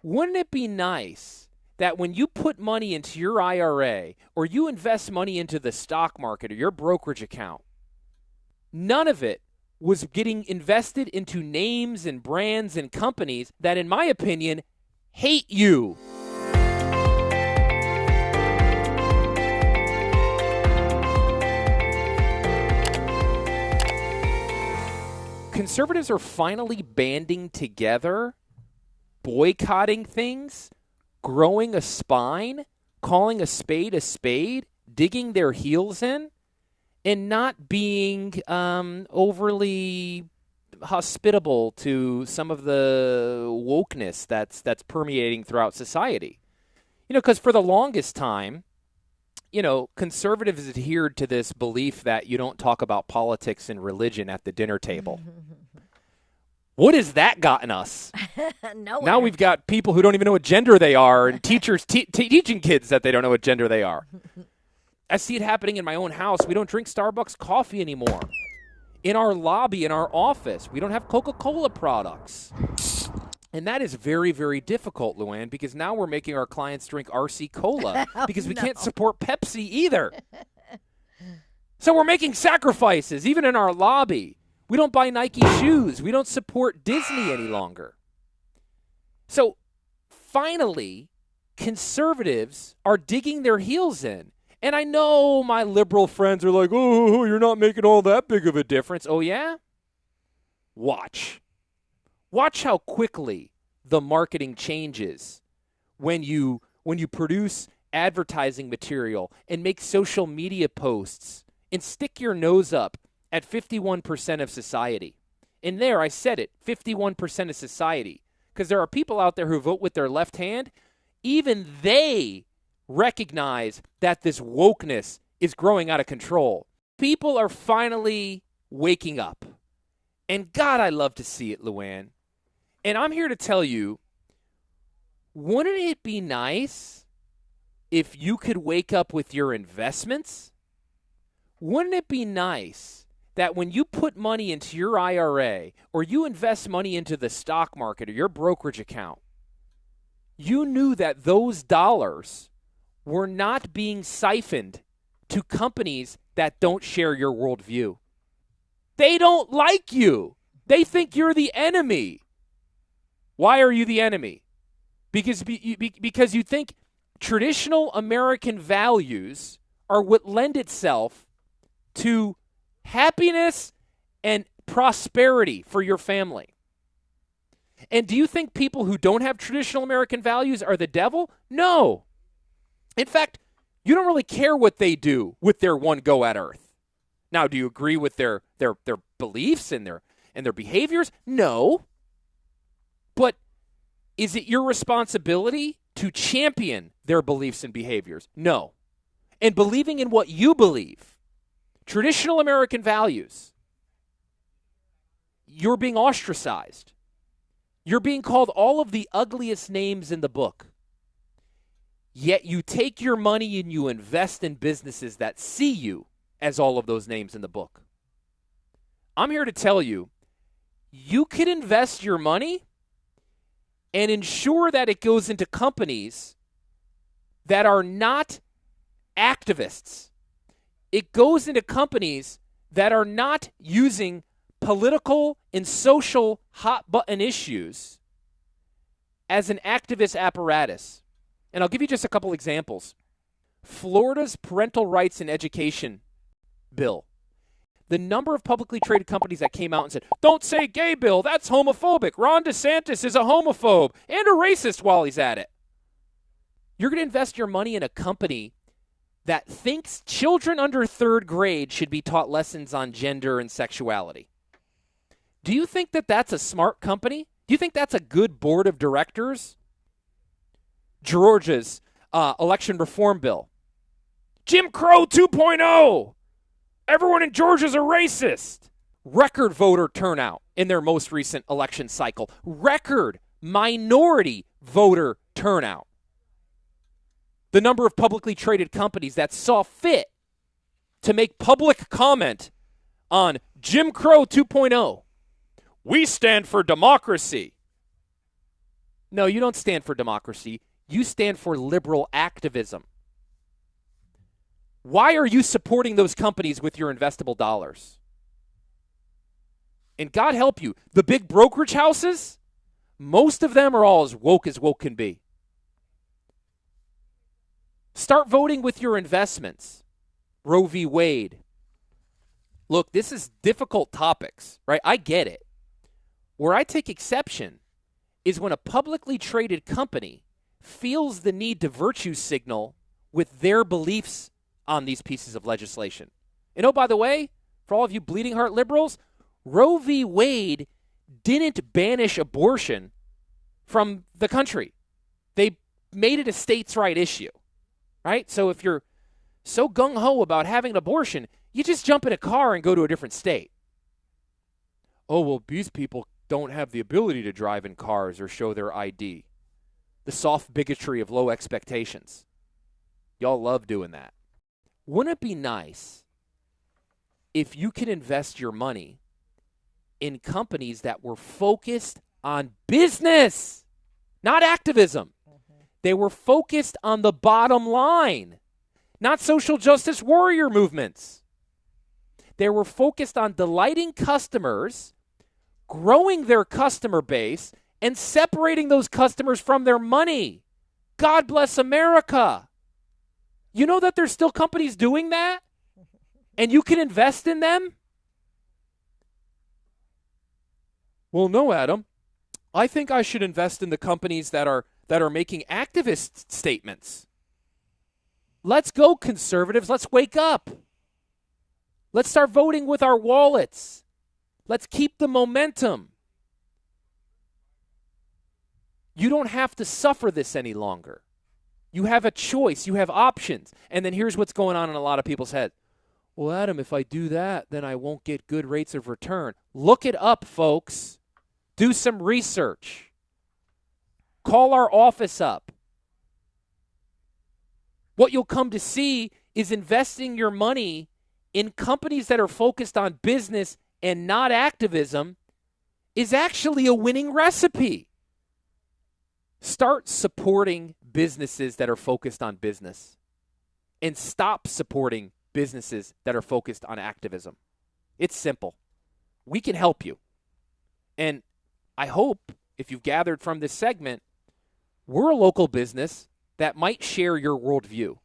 Wouldn't it be nice that when you put money into your IRA or you invest money into the stock market or your brokerage account, none of it was getting invested into names and brands and companies that, in my opinion, hate you? Conservatives are finally banding together, boycotting things, growing a spine, calling a spade, digging their heels in, and not being overly hospitable to some of the wokeness that's permeating throughout society. Because for the longest time, conservatives adhered to this belief that you don't talk about politics and religion at the dinner table. What has that gotten us? Nowhere. Now we've got people who don't even know what gender they are, and teachers teaching kids that they don't know what gender they are. I see it happening in my own house. We don't drink Starbucks coffee anymore. In our lobby, in our office, we don't have Coca-Cola products. And that is very, very difficult, Luann, because now we're making our clients drink RC Cola because we can't support Pepsi either. So we're making sacrifices, even in our lobby. We don't buy Nike shoes. We don't support Disney any longer. So finally, conservatives are digging their heels in. And I know my liberal friends are like, oh, you're not making all that big of a difference. Oh, yeah? Watch. Watch how quickly the marketing changes when you produce advertising material and make social media posts and stick your nose up at 51% of society. And there, I said it, 51% of society. Because there are people out there who vote with their left hand. Even they recognize that this wokeness is growing out of control. People are finally waking up. And God, I love to see it, Luann. And I'm here to tell you, wouldn't it be nice if you could wake up with your investments? Wouldn't it be nice that when you put money into your IRA or you invest money into the stock market or your brokerage account, you knew that those dollars were not being siphoned to companies that don't share your worldview? They don't like you. They think you're the enemy. Why are you the enemy? Because you think traditional American values are what lend itself to happiness and prosperity for your family. And do you think people who don't have traditional American values are the devil? No. In fact, you don't really care what they do with their one go at earth. Now, do you agree with their beliefs and their behaviors? No. But is it your responsibility to champion their beliefs and behaviors? No. And believing in what you believe, traditional American values, you're being ostracized. You're being called all of the ugliest names in the book. Yet you take your money and you invest in businesses that see you as all of those names in the book. I'm here to tell you, you could invest your money and ensure that it goes into companies that are not activists. It goes into companies that are not using political and social hot-button issues as an activist apparatus. And I'll give you just a couple examples. Florida's parental rights and education bill. The number of publicly traded companies that came out and said, don't say gay bill, that's homophobic. Ron DeSantis is a homophobe and a racist while he's at it. You're going to invest your money in a company that thinks children under third grade should be taught lessons on gender and sexuality. Do you think that that's a smart company? Do you think that's a good board of directors? Georgia's election reform bill. Jim Crow 2.0. Everyone in Georgia's a racist. Record voter turnout in their most recent election cycle. Record minority voter turnout. The number of publicly traded companies that saw fit to make public comment on Jim Crow 2.0. We stand for democracy. No, you don't stand for democracy. You stand for liberal activism. Why are you supporting those companies with your investable dollars? And God help you, the big brokerage houses, most of them are all as woke can be. Start voting with your investments. Roe v. Wade. Look, this is difficult topics, right? I get it. Where I take exception is when a publicly traded company feels the need to virtue signal with their beliefs on these pieces of legislation. And oh, by the way, for all of you bleeding heart liberals, Roe v. Wade didn't banish abortion from the country. They made it a states' right issue, right? So if you're so gung-ho about having an abortion, you just jump in a car and go to a different state. Oh, well, these people don't have the ability to drive in cars or show their ID. The soft bigotry of low expectations. Y'all love doing that. Wouldn't it be nice if you could invest your money in companies that were focused on business, not activism? They were focused on the bottom line, not social justice warrior movements. They were focused on delighting customers, growing their customer base, and separating those customers from their money. God bless America. You know that there's still companies doing that? And you can invest in them? Well, no, Adam. I think I should invest in the companies that are making activist statements. Let's go, conservatives. Let's wake up. Let's start voting with our wallets. Let's keep the momentum. You don't have to suffer this any longer. You have a choice. You have options. And then here's what's going on in a lot of people's heads. Well, Adam, if I do that, then I won't get good rates of return. Look it up, folks. Do some research. Call our office up. What you'll come to see is investing your money in companies that are focused on business and not activism is actually a winning recipe. Start supporting businesses that are focused on business and stop supporting businesses that are focused on activism. It's simple. We can help you. And I hope, if you've gathered from this segment, we're a local business that might share your worldview.